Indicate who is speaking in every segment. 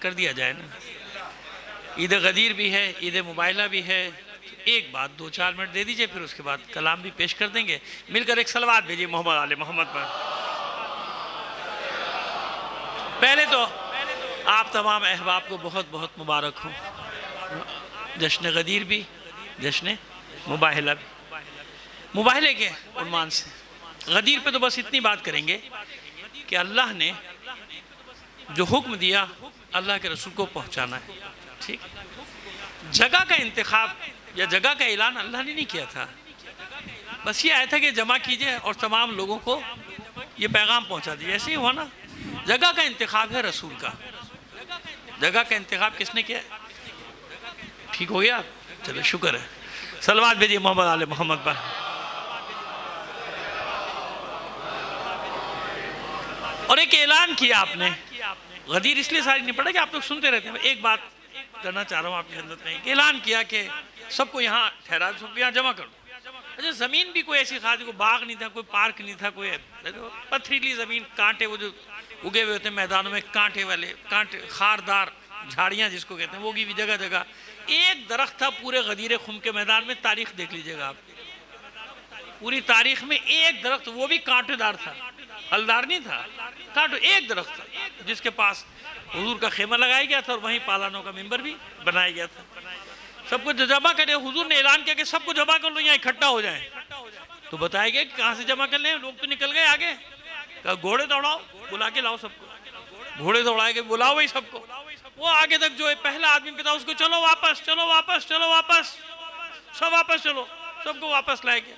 Speaker 1: کر دیا جائے نا. عید غدیر بھی ہے، عید مباہلہ بھی ہے. ایک بات 2-4 منٹ دے دیجئے، پھر اس کے بعد کلام بھی پیش کر دیں گے. مل کر ایک صلوات بھیجئے محمد آل محمد پر. پہلے تو آپ تمام احباب کو بہت بہت مبارک ہوں. جشن غدیر بھی، جشن مباہلہ بھی. مباہلے کے عنوان سے غدیر پہ تو بس اتنی بات کریں گے کہ اللہ نے جو حکم دیا اللہ کے رسول کو پہنچانا ہے. ٹھیک، جگہ کا انتخاب یا جگہ کا اعلان اللہ نے نہیں کیا تھا. بس یہ آیا تھا کہ جمع کیجئے اور تمام لوگوں کو یہ پیغام پہنچا دیجئے. ایسے ہی ہوا نا. جگہ کا انتخاب ہے رسول کا. جگہ کا انتخاب کس نے کیا ہے؟ ٹھیک ہو گیا؟ چلو شکر ہے. صلوات بھیجئے محمد آل محمد پر. اور ایک اعلان کیا آپ نے. غدیر اس لیے ساری نہیں پڑھا کہ آپ لوگ سنتے رہتے ہیں. ایک بات کرنا چاہ رہا ہوں آپ کی خدمت میں. اعلان کیا کہ سب کو یہاں ٹھہرا، سب کو یہاں جمع کرو. اچھا، زمین بھی کوئی ایسی خاص، کوئی باغ نہیں تھا، کوئی پارک نہیں تھا، کوئی پتھریلی زمین، کانٹے وہ جو اگے ہوئے ہوتے ہیں میدانوں میں، کانٹے والے، کانٹے خاردار جھاڑیاں جس کو کہتے ہیں، وہ بھی جگہ جگہ. ایک درخت تھا پورے غدیر خم کے میدان میں. تاریخ دیکھ لیجئے گا آپ. پوری تاریخ میں ایک درخت، وہ بھی کانٹے دار تھا، پھلدار نہیں تھا. کانٹو ایک درخت تھا جس کے پاس حضور کا خیمہ لگایا گیا تھا اور وہیں پالانوں کا ممبر بھی بنایا گیا تھا. سب کو جمع کرے. حضور نے اعلان کیا کہ سب کو جمع کر لو، یہاں اکٹھا ہو جائیں. تو بتایا گیا کہ کہاں سے جمع کر لیں؟ لوگ تو نکل گئے آگے. کہا گھوڑے دوڑاؤ، بلا کے لاؤ سب کو. گھوڑے دوڑائے گئے، بلاؤ وہی سب کو. وہ آگے تک جو پہلا آدمی کہتا اس کو چلو واپس، چلو واپس، چلو واپس، سب واپس چلو. سب کو واپس لائے گئے.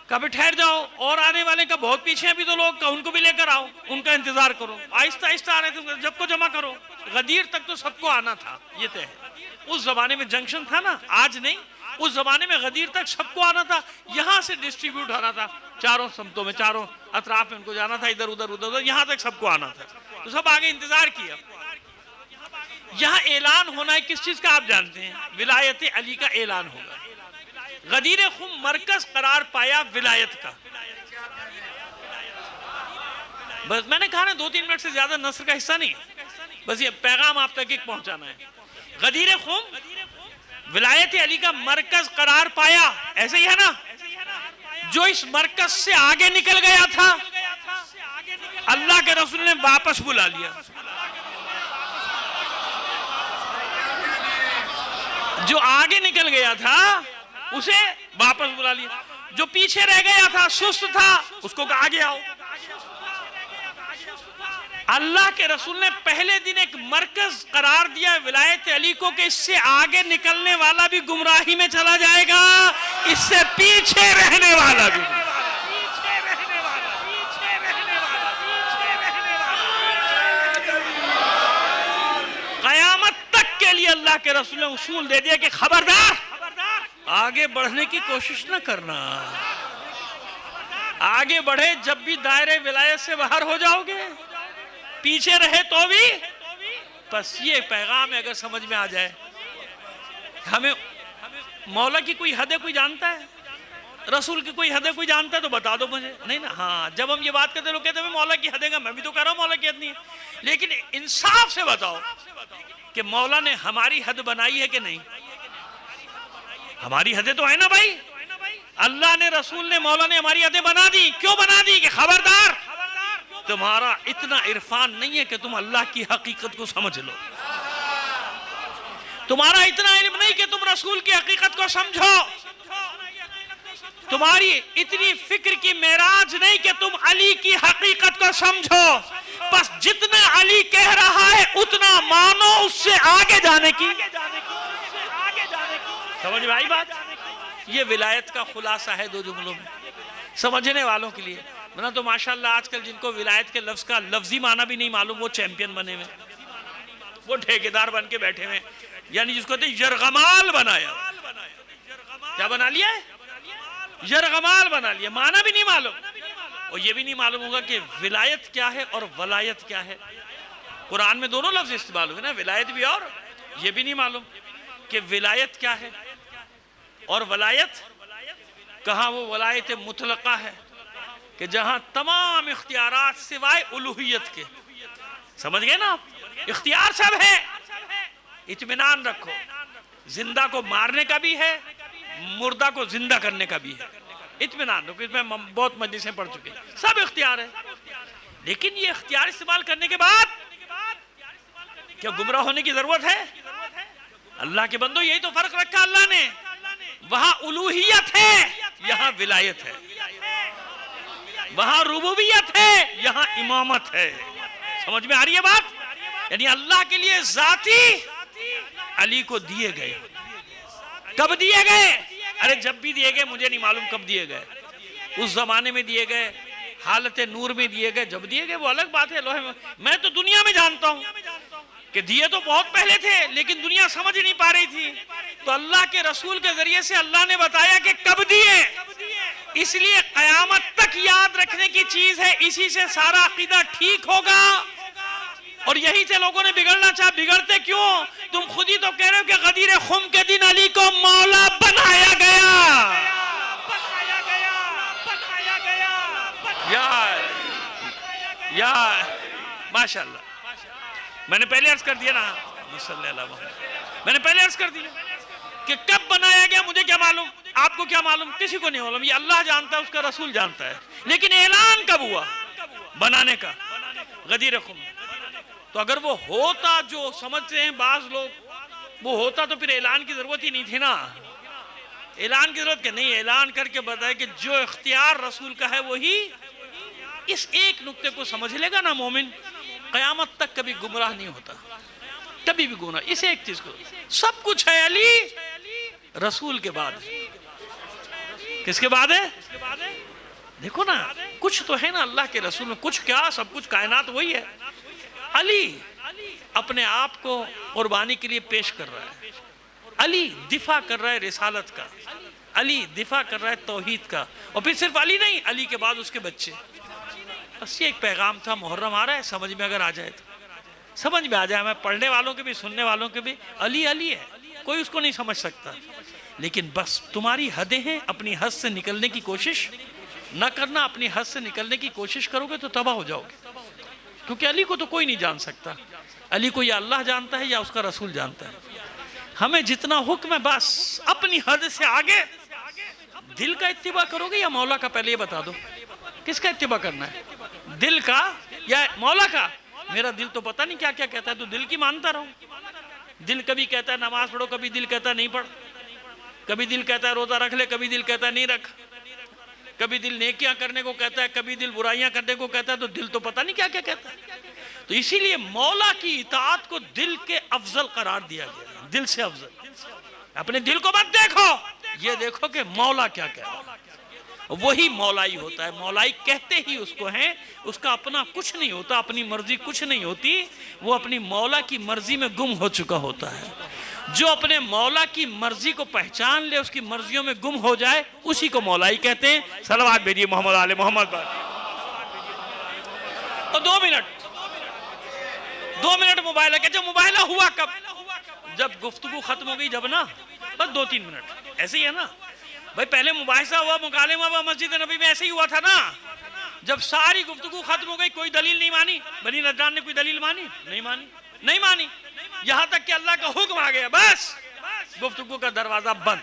Speaker 1: کہا بھی ٹھہر جاؤ، اور آنے والے کا بہت پیچھے ہیں ابھی تو لوگ، ان کو بھی لے کر آؤ، ان کا انتظار کرو. آہستہ آہستہ آ رہے تھے، جب کو جمع کرو. غدیر تک تو سب کو آنا تھا. یہ طے ہے. اس زمانے میں جنکشن تھا نا، آج نہیں. اس زمانے میں غدیر تک سب کو آنا تھا. یہاں سے ڈسٹریبیوٹ ہونا تھا چاروں سمتوں میں، چاروں اطراف میں ان کو جانا تھا، ادھر ادھر ادھر ادھر، یہاں تک سب کو آنا تھا. تو سب آگے انتظار کیا. یہاں اعلان ہونا ہے کس چیز کا آپ جانتے ہیں؟ ولایت علی کا اعلان ہوگا. غدیر خم مرکز قرار پایا ولایت کا. بس میں نے کہا نا 2-3 منٹ سے زیادہ نثر کا حصہ نہیں، بس یہ پیغام آپ تک ایک پہنچانا ہے. غدیر خم ولایت علی کا مرکز قرار پایا. ایسے ہی ہے نا. جو اس مرکز سے آگے نکل گیا تھا اللہ کے رسول نے واپس بلا لیا. جو آگے نکل گیا تھا اسے واپس بلا لیا. جو پیچھے رہ گیا تھا، سست تھا، اس کو کہا آگے آؤ. اللہ کے رسول نے پہلے دن ایک مرکز قرار دیا ولایت علی کو کہ اس سے آگے نکلنے والا بھی گمراہی میں چلا جائے گا، اس سے پیچھے رہنے والا بھی. قیامت تک کے لیے اللہ کے رسول نے اصول دے دیا کہ خبردار آگے بڑھنے کی کوشش نہ کرنا. آگے بڑھے جب بھی دائرے ولایت سے باہر ہو جاؤ گے، پیچھے رہے تو بھی. بس یہ پیغام اگر سمجھ میں آ جائے. ہمیں مولا کی کوئی حد ہے کوئی جانتا ہے؟ رسول کی کوئی حد ہے کوئی جانتا ہے تو بتا دو مجھے. نہیں نا. ہاں، جب ہم یہ بات کرتے لوگ کہتے ہیں مولا کی حد ہے گا، میں بھی تو کہہ رہا ہوں مولا کی حد نہیں ہے. لیکن انصاف سے بتاؤ کہ مولا نے ہماری حد بنائی ہے کہ نہیں؟ ہماری حدیں تو ہیں نا بھائی. اللہ نے، رسول نے، مولا نے ہماری حدیں بنا دی. کیوں بنا دی؟ کہ خبردار تمہارا اتنا عرفان نہیں ہے کہ تم اللہ کی حقیقت کو سمجھ لو. تمہارا اتنا علم نہیں کہ تم رسول کی حقیقت کو سمجھو. تمہاری اتنی فکر کی معراج نہیں کہ تم علی کی حقیقت کو سمجھو. بس جتنا علی کہہ رہا ہے اتنا مانو، اس سے آگے جانے کی. سمجھ میں آئی بات؟ یہ ولایت کا خلاصہ ہے 2 جملوں میں سمجھنے والوں کے لیے. ورنہ تو ماشاءاللہ آج کل جن کو ولایت کے لفظ کا لفظی معنی بھی نہیں معلوم، وہ چیمپئن بنے ہوئے، وہ ٹھیکیدار بن کے بیٹھے ہوئے. یعنی جس کو کہتے ہیں یرغمال بنایا. کیا بنا لیا ہے؟ یرغمال بنا لیا. معنی بھی نہیں معلوم. اور یہ بھی نہیں معلوم ہوگا کہ ولایت کیا ہے اور ولایت کیا ہے. قرآن میں دونوں لفظ استعمال ہوئے نا، ولایت بھی، اور یہ بھی نہیں معلوم کہ ولایت کیا ہے اور ولایت کہاں. وہ ولایت مطلقہ ہے کہ جہاں تمام اختیارات سوائے الوہیت کے. سمجھ گئے نا آپ؟ اختیار سب ہے، اطمینان رکھو، زندہ کو مارنے کا بھی ہے، مردہ کو زندہ کرنے کا بھی ہے، اطمینان رکھو۔ اس میں بہت مجلسیں پڑھ چکے، سب اختیار ہے، لیکن یہ اختیار استعمال کرنے کے بعد کیا گمراہ ہونے کی ضرورت ہے؟ اللہ کے بندو یہی تو فرق رکھا اللہ نے، وہاں الوہیت ہے، یہاں ولایت ہے، وہاں ربوبیت ہے، یہاں امامت ہے۔ سمجھ میں آ رہی ہے بات؟ یعنی اللہ کے لیے ذاتی علی کو دیے گئے، کب دیے گئے؟ ارے جب بھی دیے گئے مجھے نہیں معلوم کب دیے گئے، اس زمانے میں دیے گئے، حالت نور میں دیے گئے، جب دیے گئے وہ الگ بات ہے۔ میں تو دنیا میں جانتا ہوں کہ دیے تو بہت پہلے تھے، لیکن دنیا سمجھ نہیں پا رہی تھی، تو اللہ کے رسول کے ذریعے سے اللہ نے بتایا کہ کب دیے۔ اس لیے قیامت تک یاد رکھنے کی چیز ہے، اسی سے سارا عقیدہ ٹھیک ہوگا، اور یہی سے لوگوں نے بگڑنا چاہا۔ بگڑتے کیوں؟ تم خود ہی تو کہہ رہے ہو کہ غدیر خم کے دن علی کو مولا بنایا گیا۔ یا ماشاءاللہ، میں نے پہلے عرض کر دیا نا، صلی اللہ علیہ وسلم، میں نے پہلے عرض کر دیا کہ کب بنایا گیا مجھے کیا معلوم، آپ کو کیا معلوم، کسی کو نہیں معلوم، یہ اللہ جانتا ہے، اس کا رسول جانتا ہے، لیکن اعلان کب ہوا بنانے کا؟ غدیر خم۔ تو اگر وہ ہوتا جو سمجھتے ہیں بعض لوگ، وہ ہوتا تو پھر اعلان کی ضرورت ہی نہیں تھی نا۔ اعلان کی ضرورت کہ نہیں، اعلان کر کے بتائے کہ جو اختیار رسول کا ہے وہی۔ اس ایک نقطے کو سمجھ لے گا نا مومن، قیامت تک کبھی گمراہ نہیں ہوتا، کبھی بھی گمراہ۔ اس ایک چیز کو، سب کچھ ہے علی رسول کے بعد، کس کے بعد ہے؟ دیکھو نا، کچھ تو ہے نا اللہ کے رسول میں، کچھ کیا، سب کچھ، کائنات وہی ہے۔ علی اپنے آپ کو قربانی کے لیے پیش کر رہا ہے، علی دفاع کر رہا ہے رسالت کا، علی دفاع کر رہا ہے توحید کا، اور پھر صرف علی نہیں، علی کے بعد اس کے بچے۔ بس یہ ایک پیغام تھا، محرم آ رہا ہے، سمجھ میں اگر آ جائے تو سمجھ میں آ جائے، ہمیں پڑھنے والوں کے بھی سننے والوں کے بھی، علی علی ہے، کوئی اس کو نہیں سمجھ سکتا، لیکن بس تمہاری حدیں ہیں، اپنی حد سے نکلنے کی کوشش نہ کرنا۔ اپنی حد سے نکلنے کی کوشش کرو گے تو تباہ ہو جاؤ گے، کیونکہ علی کو تو کوئی نہیں جان سکتا، علی کو یا اللہ جانتا ہے یا اس کا رسول جانتا ہے۔ ہمیں جتنا حکم ہے بس اپنی حد سے آگے، دل کا اتباع کرو گے یا مولا کا؟ پہلے یہ بتا دو، کس کا اتباع کرنا ہے، دل کا یا مولا کا؟ میرا دل تو پتہ نہیں کیا کیا کہتا ہے، تو دل کی مانتا رہو۔ دل کبھی کہتا ہے نماز پڑھو، کبھی دل کہتا ہے نہیں پڑھ، کبھی دل کہتا ہے روزہ رکھ لے، کبھی دل کہتا ہے نہیں رکھ، کبھی دل نیکیاں کرنے کو کہتا ہے، کبھی دل برائیاں کرنے کو کہتا ہے، تو دل تو پتہ نہیں کیا کیا کہتا ہے۔ تو اسی لیے مولا کی اطاعت کو دل کے افضل قرار دیا گیا، دل سے افضل۔ اپنے دل کو مت دیکھو، یہ دیکھو کہ مولا کیا کہہ رہا ہے، وہی مولائی ہوتا ہے۔ مولائی کہتے ہی اس کو ہیں، اس کا اپنا کچھ نہیں ہوتا، اپنی مرضی کچھ نہیں ہوتی، وہ اپنی مولا کی مرضی میں گم ہو چکا ہوتا ہے۔ جو اپنے مولا کی مرضی کو پہچان لے، اس کی مرضیوں میں گم ہو جائے، اسی کو مولائی کہتے ہیں۔ صلوات بھیجیے محمد آل محمد پر۔ اور 2 منٹ موبائلہ، کہ جب موبائلہ ہوا کب؟ جب گفتگو ختم ہو گئی، جب نا بس 2-3 منٹ، ایسے ہی ہے نا بھائی۔ پہلے مباحثہ ہوا، مکالمہ ہوا مسجد نبی میں، ایسے ہی ہوا تھا نا۔ جب ساری گفتگو ختم ہو گئی، کوئی دلیل نہیں مانی، بنی نجران نے کوئی دلیل مانی؟ نہیں مانی، یہاں تک کہ اللہ کا حکم آ گیا، بس گفتگو کا دروازہ بند۔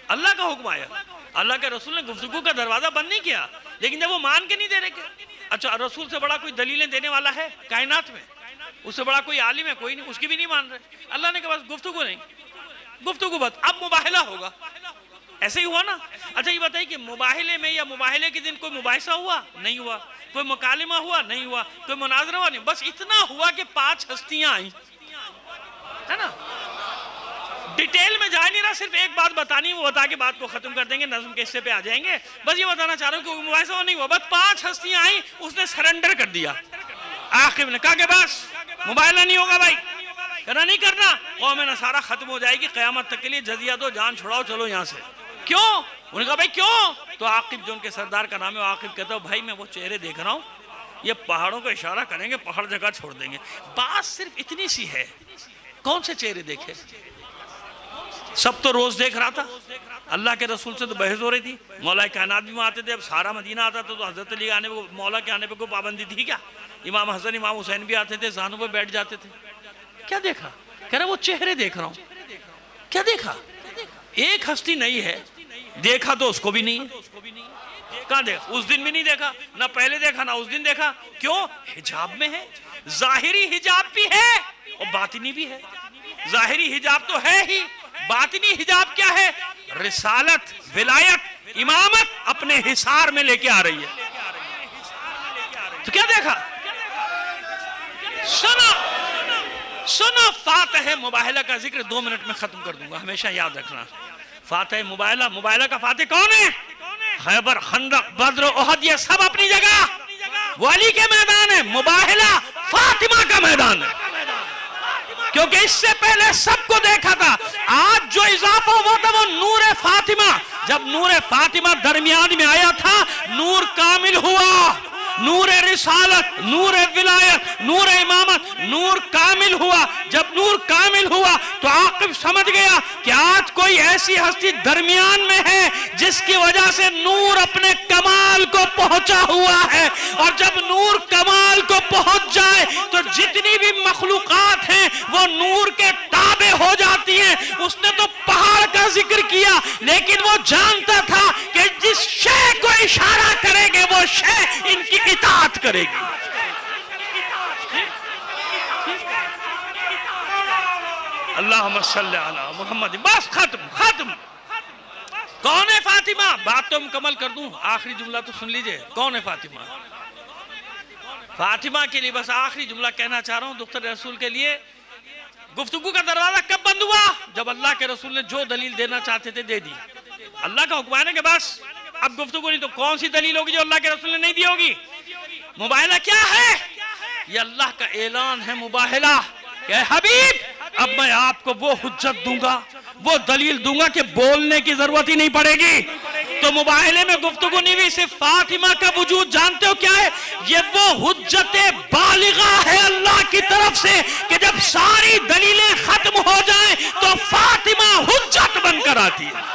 Speaker 1: اللہ کا حکم آیا، اللہ کے رسول نے گفتگو کا دروازہ بند نہیں کیا، لیکن جب وہ مان کے نہیں دے رہے کہ اچھا رسول سے بڑا کوئی دلیلیں دینے والا ہے کائنات میں، اس سے بڑا کوئی عالم ہے کوئی نہیں، اس کی بھی نہیں مان رہے، اللہ نے کہا بس گفتگو نہیں، گفتگو بند، اب مباحلہ ہوگا۔ ایسے ہی ہوا نا۔ اچھا یہ بتائیے کہ مباحلے میں یا مباحلے کے دن کوئی مباحثہ ہوا؟ نہیں ہوا۔ کوئی مکالمہ ہوا؟ نہیں ہوا۔ کوئی مناظرہ ہوا؟ نہیں۔ بس اتنا ہوا کہ 5 ہستیاں آئیں، ہے نا۔ ڈیٹیل میں جا نہیں رہا، صرف ایک بات بتانی، وہ بتا کے بات کو ختم کر دیں گے، نظم کے حصے پہ آ جائیں گے۔ بس یہ بتانا چاہ رہا ہوں کہ مباحثہ ہوا نہیں ہوا، بس 5 ہستیاں آئیں، اس نے سرنڈر کر دیا۔ آخر نے کہا کہ بس مباحلہ نہیں ہوگا بھائی، کرنا نہیں کرنا، قوم نصارہ ختم ہو جائے گی قیامت تک کے لیے، جزیہ دو، جان چھڑاؤ، چلو یہاں سے۔ کیوں؟ انہوں نے کہا بھائی کیوں؟ تو عاقب جو ان کے سردار کا نام ہے، عاقب کہتا ہے بھائی میں وہ چہرے دیکھ رہا ہوں، یہ پہاڑوں کو اشارہ کریں گے، پہاڑ جگہ چھوڑ دیں گے۔ بات صرف اتنی سی ہے، کون سے چہرے دیکھے؟ سب تو روز دیکھ رہا تھا. اللہ کے رسول سے تو بحث ہو رہی تھی. مولا کائنات بھی وہاں آتے تھے. اب سارا مدینہ آتا تھا تو حضرت علی آنے پہ, مولا کے آنے پہ کوئی پابندی تھی کیا؟ امام حسن امام حسین بھی آتے تھے, زانوں پہ بیٹھ جاتے تھے. کیا دیکھا؟ کہہ رہا وہ چہرے دیکھ رہا ہوں. کیا دیکھا؟ ایک ہستی نہیں ہے, دیکھا تو اس کو بھی نہیں ہے. کہاں دیکھا؟ اس دن بھی نہیں دیکھا, نہ پہلے دیکھا نہ اس دن دیکھا. کیوں؟ حجاب میں ہے. ظاہری حجاب بھی ہے اور باطنی بھی ہے. ظاہری حجاب تو ہے ہی, باطنی حجاب کیا ہے؟ رسالت, ولایت, امامت اپنے حصار میں لے کے آ رہی ہے. تو کیا دیکھا؟ سنو فاتح مباہلہ کا ذکر 2 منٹ میں ختم کر دوں گا, ہمیشہ یاد رکھنا. فاتح مباہلہ کا فاتح کون ہے؟ خیبر, خندق, بدر, احد, یہ سب اپنی جگہ وہ علی کے میدان ہے. مباہلہ فاطمہ کا میدان ہے, کیونکہ اس سے پہلے سب کو دیکھا تھا. آج جو اضافہ ہوا تھا وہ نور فاطمہ. جب نور فاطمہ درمیان میں آیا تھا, نور کامل ہوا. نور رسالت, نور ولایت, نور امامت, نور کامل ہوا. جب نور کامل ہوا تو عاقب سمجھ گیا کہ آج کوئی ایسی ہستی درمیان میں ہے جس کی وجہ سے نور اپنے کمال کو پہنچا ہوا ہے. اور جب نور کمال کو پہنچ جائے تو جتنی بھی مخلوقات ہیں وہ نور کے تابع ہو جاتی ہیں. اس نے تو پہاڑ کا ذکر کیا, لیکن وہ جانتا تھا کہ جس شے کو اشارہ کریں گے وہ شے ان کی اطاعت کرے گی. اللہم صلی علی محمد. بس ختم. کون ہے فاطمہ؟ بات تو مکمل کر دوں, آخری جملہ تو سن لیجئے. کون ہے فاطمہ؟ فاطمہ کے لیے بس آخری جملہ کہنا چاہ رہا ہوں. دختر رسول کے لیے گفتگو کا دروازہ کب بند ہوا؟ جب اللہ کے رسول نے جو دلیل دینا چاہتے تھے دے دی. اللہ کا حکم ہے کہ بس اب گفتگو نہیں, تو کون سی دلیل ہوگی جو اللہ کے رسول نے نہیں دی ہوگی؟ مباہلہ کیا ہے؟ یہ اللہ کا اعلان ہے مباہلہ کہ اے حبیب اب میں آپ کو وہ حجت دوں گا, وہ دلیل دوں گا کہ بولنے کی ضرورت ہی نہیں پڑے گی. تو مباہلے میں گفتگو نہیں ہوئی, صرف فاطمہ کا وجود. جانتے ہو کیا ہے؟ یہ وہ حجت بالغہ ہے اللہ کی طرف سے کہ جب ساری دلیلیں ختم ہو جائیں تو فاطمہ حجت بن کر آتی ہے.